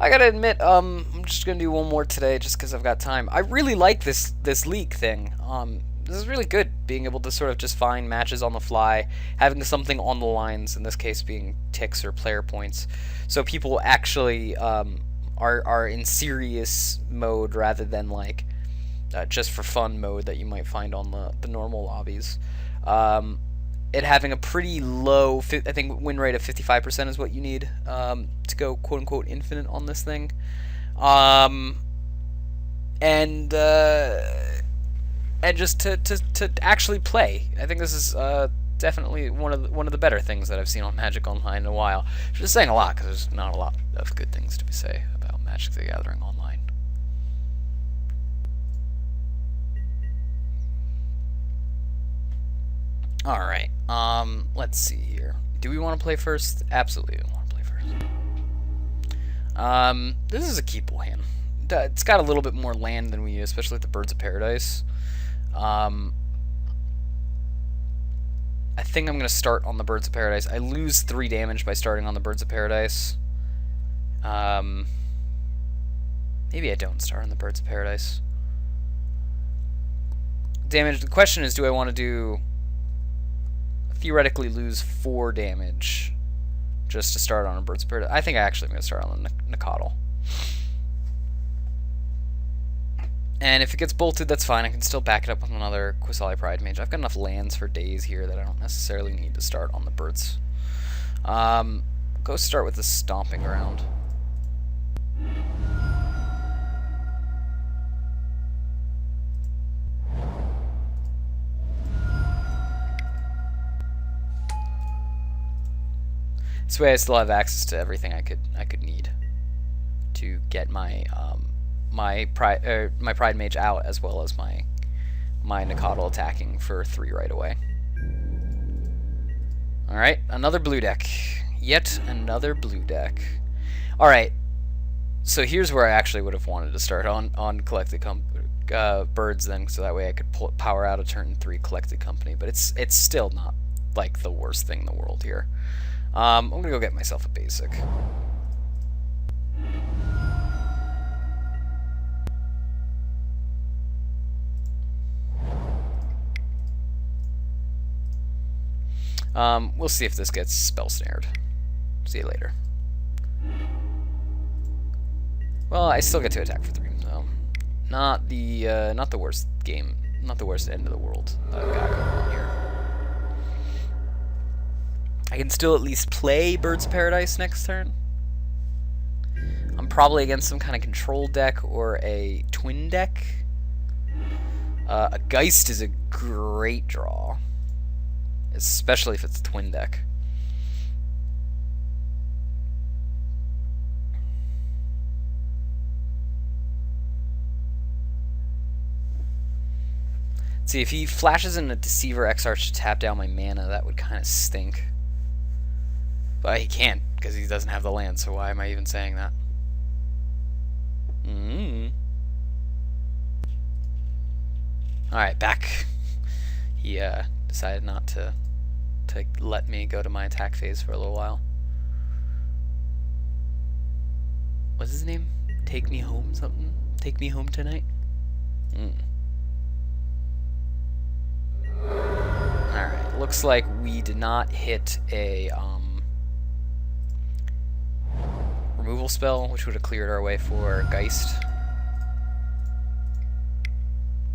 I gotta admit, I'm just gonna do one more today just because I've got time. I really like this league thing. This is really good, being able to sort of just find matches on the fly, having something on the lines, in this case being ticks or player points, so people actually are in serious mode rather than like just for fun mode that you might find on the normal lobbies. It having a pretty low, I think win rate of 55% is what you need to go quote unquote infinite on this thing, um, and just to actually play. I think this is definitely one of the better things that I've seen on Magic Online in a while. I'm just saying a lot because there's not a lot of good things to say about Magic the Gathering Online. Alright, let's see here. Do we want to play first? Absolutely we want to play first. This is a keepable hand. It's got a little bit more land than we use, especially with the Birds of Paradise. I think I'm going to start on the Birds of Paradise. I lose 3 damage by starting on the Birds of Paradise. Maybe I don't start on the Birds of Paradise. Damage. The question is, do I want to do... theoretically lose 4 damage just to start on a Birds of Paradise? I think I actually am going to start on the Nicodle. And if it gets bolted, that's fine. I can still back it up with another Qasali Pridemage. I've got enough lands for days here that I don't necessarily need to start on the birds. Go start with the Stomping Ground. This way I still have access to everything I could need to get my my Pride Mage out, as well as my Nicodle attacking for 3 right away. Alright, another blue deck. Yet another blue deck. Alright, so here's where I actually would have wanted to start on Collected Birds then, so that way I could power out a turn 3 Collected Company, but it's still not like the worst thing in the world here. I'm gonna go get myself a basic. We'll see if this gets spell snared. See you later. Well, I still get to attack for 3, so not the worst game, not the worst end of the world that I've got going on here. I can still at least play Birds of Paradise next turn. I'm probably against some kind of control deck or a twin deck. A Geist is a great draw, especially if it's a twin deck. See, if he flashes in a Deceiver Exarch to tap down my mana, that would kind of stink. But he can't, because he doesn't have the land, so why am I even saying that? Alright, back. He decided not to let me go to my attack phase for a little while. What's his name? Take me home something? Take me home tonight? Alright, looks like we did not hit a removal spell, which would have cleared our way for Geist.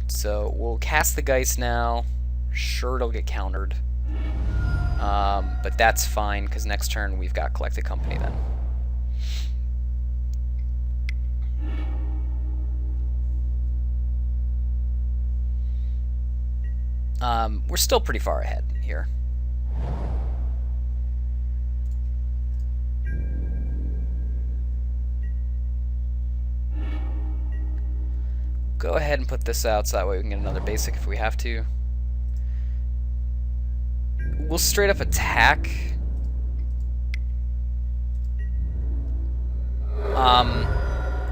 So we'll cast the Geist now. Sure, it'll get countered. But that's fine, because next turn we've got Collected Company then. We're still pretty far ahead here. Go ahead and put this out so that way we can get another basic if we have to. We'll straight up attack.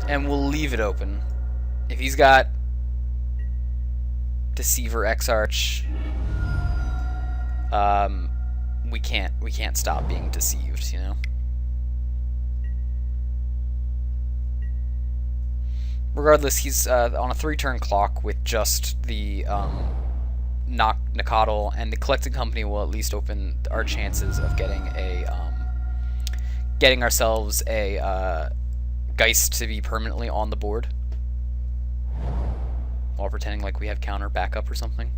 And we'll leave it open. If he's got Deceiver Exarch, we can't stop being deceived, you know. Regardless, he's on a 3-turn clock with just the Nakatl, and the Collected Company will at least open our chances of getting ourselves a Geist to be permanently on the board, while pretending like we have counter backup or something.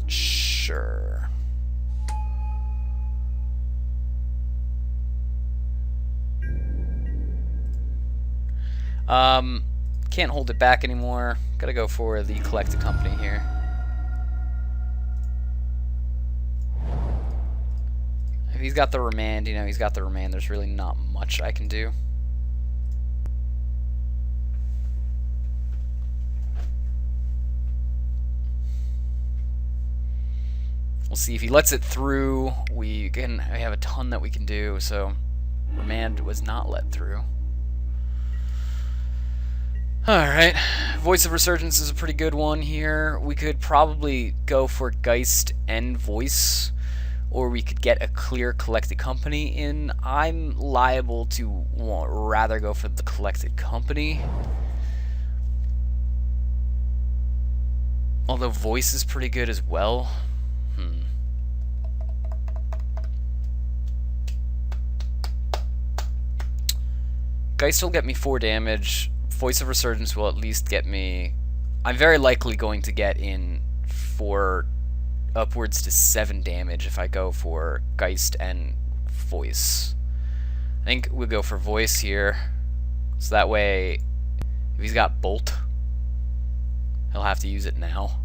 Sure. Can't hold it back anymore. Gotta go for the Collected Company here. If he's got the Remand, you know, he's got the Remand. There's really not much I can do. We'll see if he lets it through. We have a ton that we can do, so Remand was not let through. Alright, Voice of Resurgence is a pretty good one here. We could probably go for Geist and Voice, or we could get a clear Collected Company in. I'm liable to rather go for the Collected Company. Although Voice is pretty good as well. Geist will get me 4 damage. Voice of Resurgence will at least get me... I'm very likely going to get in for upwards to 7 damage if I go for Geist and Voice. I think we'll go for Voice here. So that way, if he's got Bolt, he'll have to use it now.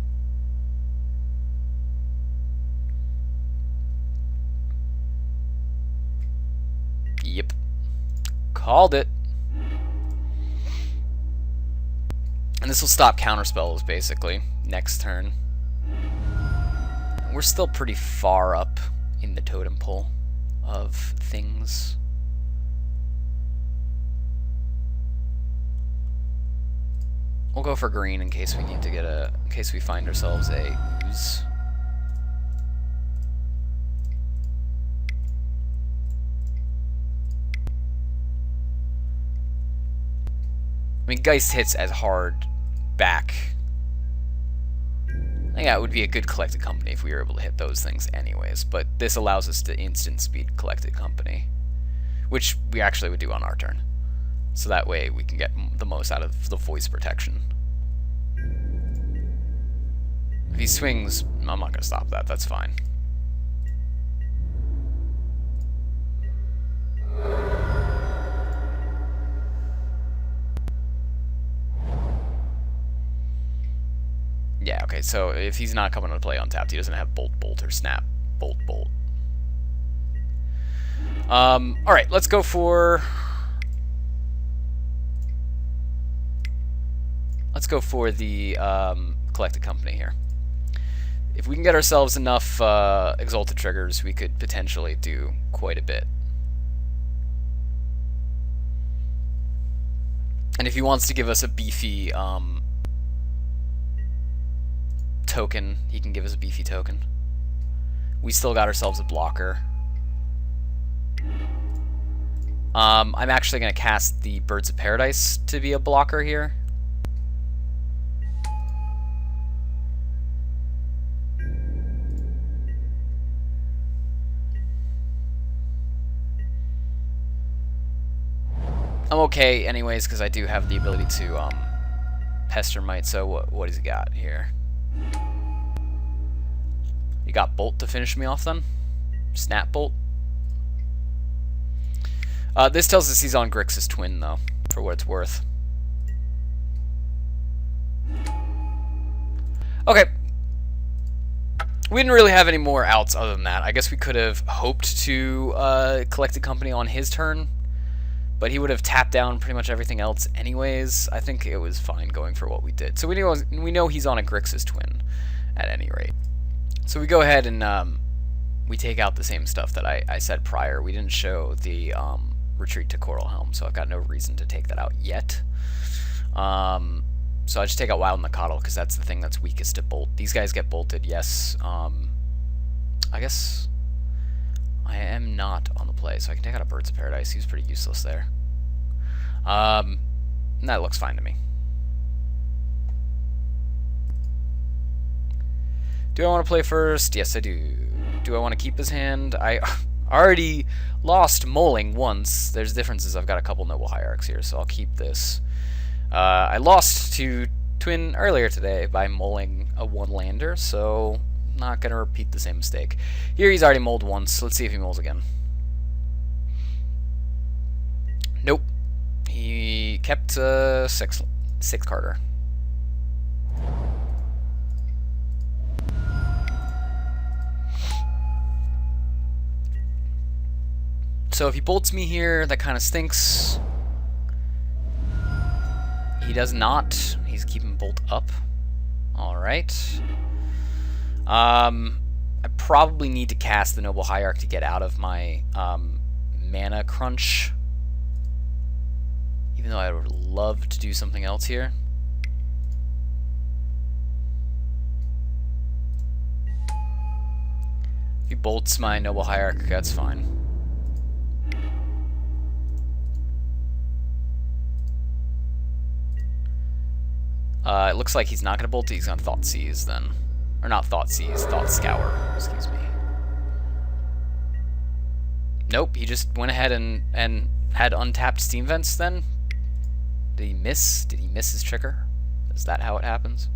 Yep. Called it. And this will stop counterspells, basically, next turn. We're still pretty far up in the totem pole of things. We'll go for green in case we need to get in case we find ourselves a ooze. I mean, Geist hits as hard back. I think that would be a good Collected Company if we were able to hit those things anyways, but this allows us to instant speed Collected Company, which we actually would do on our turn. So that way we can get the most out of the Voice protection. If he swings, I'm not going to stop that, that's fine. Yeah, okay, so if he's not coming to play untapped, he doesn't have Bolt, Bolt, or Snap, Bolt, Bolt. Alright, let's go for... Let's go for the Collected Company here. If we can get ourselves enough Exalted triggers, we could potentially do quite a bit. And if he wants to give us a beefy... token, he can give us a beefy token. We still got ourselves a blocker. I'm actually going to cast the Birds of Paradise to be a blocker here. I'm okay anyways because I do have the ability to Pestermite, so what has he got here? You got Bolt to finish me off then? Snap Bolt? This tells us he's on Grixis Twin though, for what it's worth. Okay. We didn't really have any more outs other than that. I guess we could have hoped to Collected Company on his turn, but he would have tapped down pretty much everything else anyways. I think it was fine going for what we did. So we know he's on a Grixis Twin at any rate. So we go ahead and we take out the same stuff that I said prior. We didn't show the Retreat to Coral Helm, so I've got no reason to take that out yet. So I just take out Wild Nakatl because that's the thing that's weakest to Bolt. These guys get bolted, yes. I guess I am not on the play, so I can take out a Birds of Paradise. He was pretty useless there. That looks fine to me. Do I want to play first? Yes, I do. Do I want to keep his hand? I already lost Moling once. There's differences. I've got a couple Noble Hierarchs here, so I'll keep this. I lost to Twin earlier today by mulling a one-lander, so not going to repeat the same mistake. Here he's already mulled once. Let's see if he mulls again. Nope. He kept six Carter. So if he bolts me here, that kind of stinks. He does not. He's keeping bolt up. Alright. I probably need to cast the Noble Hierarch to get out of my mana crunch. Even though I would love to do something else here. If he bolts my Noble Hierarch, that's fine. It looks like he's not going to bolt, he's going to Thoughtseize then. Or not Thoughtseize, Thought Scour, excuse me. Nope, he just went ahead and had untapped Steam Vents then? Did he miss? Did he miss his trigger? Is that how it happens?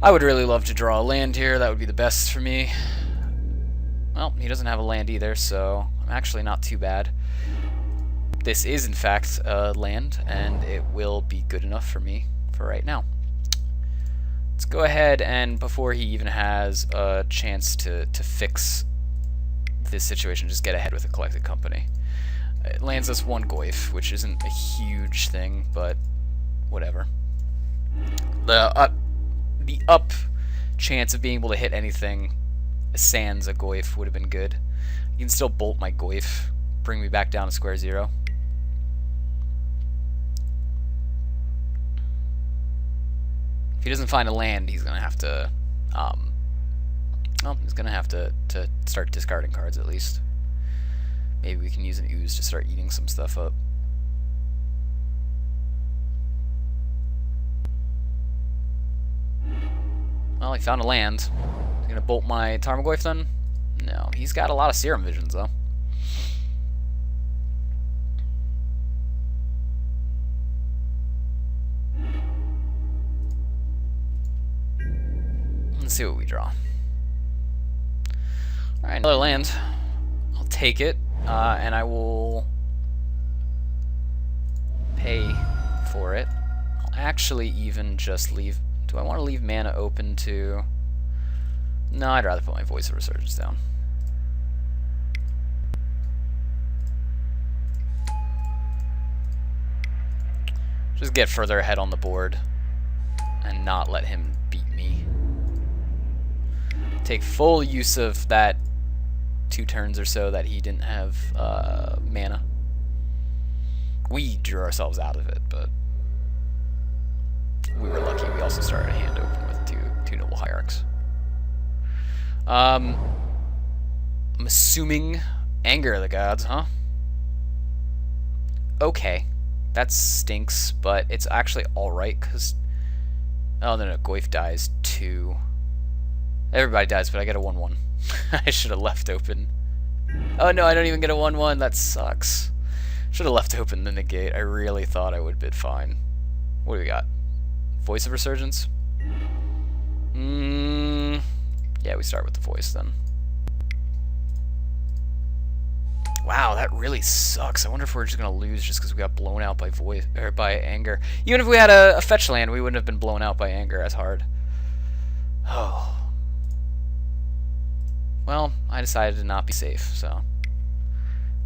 I would really love to draw a land here, that would be the best for me. Well, he doesn't have a land either, so I'm actually not too bad. This is, in fact, a land, and it will be good enough for me for right now. Let's go ahead and, before he even has a chance to fix this situation, just get ahead with a Collected Company. It lands us one Goyf, which isn't a huge thing, but whatever. The up chance of being able to hit anything sans a Goyf would have been good. You can still bolt my Goyf, bring me back down to square zero. If he doesn't find a land, he's gonna have to, well, he's gonna have to start discarding cards at least. Maybe we can use an ooze to start eating some stuff up. Well, he found a land. He's gonna bolt my Tarmogoyf then? No, he's got a lot of Serum Visions though. Let's see what we draw. Alright, another land. I'll take it, and I will pay for it. I'll actually even just leave... Do I want to leave mana open to... No, I'd rather put my Voice of Resurgence down. Just get further ahead on the board and not let him beat me. Take full use of that 2 turns or so that he didn't have mana. We drew ourselves out of it, but we were lucky. We also started a hand open with two Noble Hierarchs. I'm assuming Anger of the Gods, huh? Okay. That stinks, but it's actually alright, because... Oh, no, Goyf dies too. Everybody dies, but I get a 1-1. I should have left open. Oh no, I don't even get a 1-1. That sucks. Should have left open the negate. I really thought I would bid fine. What do we got? Voice of Resurgence? Yeah, we start with the voice then. Wow, that really sucks. I wonder if we're just gonna lose just because we got blown out by voice or by Anger. Even if we had a fetch land, we wouldn't have been blown out by Anger as hard. Oh. Well, I decided to not be safe, so...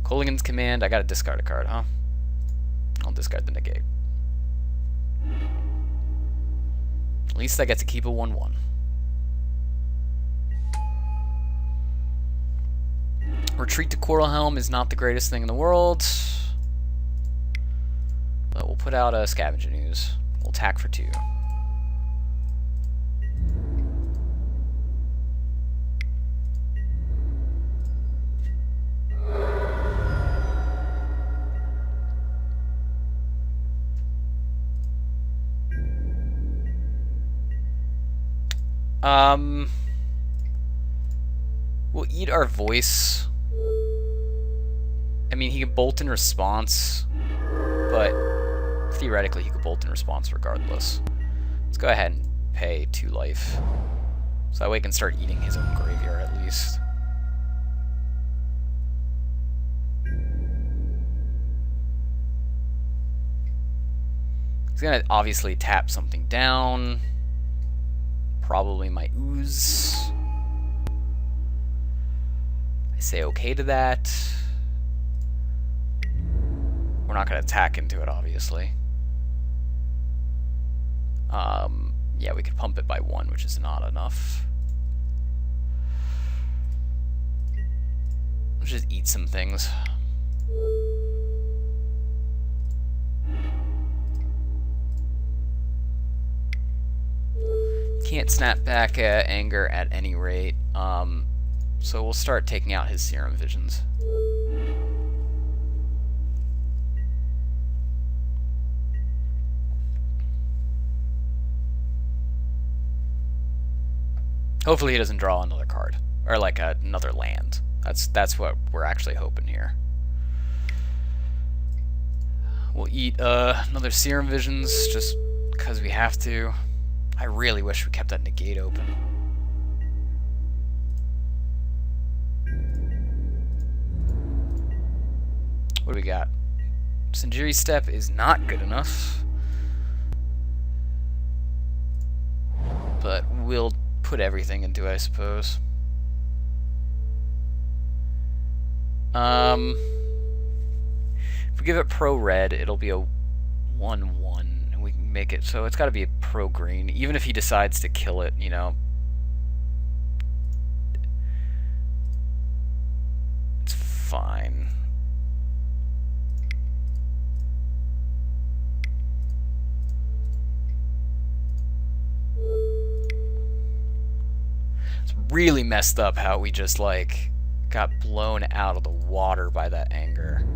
Kolaghan's Command, I gotta discard a card, huh? I'll discard the negate. At least I get to keep a 1-1. Retreat to Coral Helm is not the greatest thing in the world. But we'll put out a Scavenging Ooze. We'll attack for 2. We'll eat our voice. I mean, he can bolt in response, but theoretically he could bolt in response regardless. Let's go ahead and pay 2 life. So that way he can start eating his own graveyard at least. He's gonna obviously tap something down. Probably my ooze. I say okay to that. We're not gonna attack into it, obviously. Yeah, we could pump it by 1, which is not enough. Let's just eat some things. Can't snap back anger at any rate, so we'll start taking out his Serum Visions. Hopefully he doesn't draw another card, or like another land. That's what we're actually hoping here. We'll eat another Serum Visions just because we have to. I really wish we kept that negate open. What do we got? Sinjiri Step is not good enough, but we'll put everything into it, I suppose. If we give it pro red, it'll be a 1/1. We can make it so it's got to be a pro green, even if he decides to kill it, you know. It's fine. It's really messed up how we just like got blown out of the water by that anger.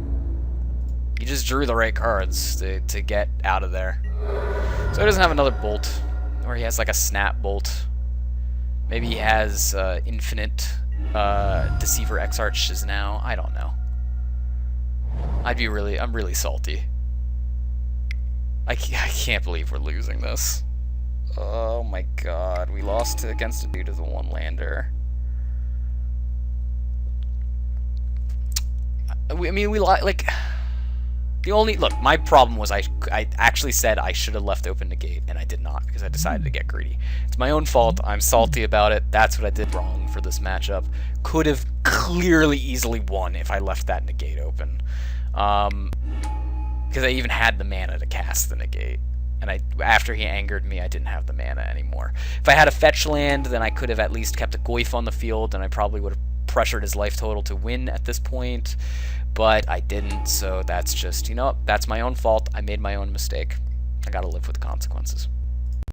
He just drew the right cards to get out of there. So he doesn't have another bolt, or he has like a snap bolt. Maybe he has infinite Deceiver Exarches now. I don't know. I'm really salty. I can't believe we're losing this. Oh my god, we lost against a dude with a 1-lander. I mean, we like. The only look, my problem was I actually said I should have left open negate, and I did not because I decided to get greedy. It's my own fault. I'm salty about it. That's what I did wrong for this matchup. Could have clearly, easily won if I left that negate open, because I even had the mana to cast the negate. And after he angered me, I didn't have the mana anymore. If I had a fetch land, then I could have at least kept a Goyf on the field, and I probably would have pressured his life total to win at this point. But I didn't, so that's just, you know, that's my own fault. I made my own mistake. I gotta live with the consequences.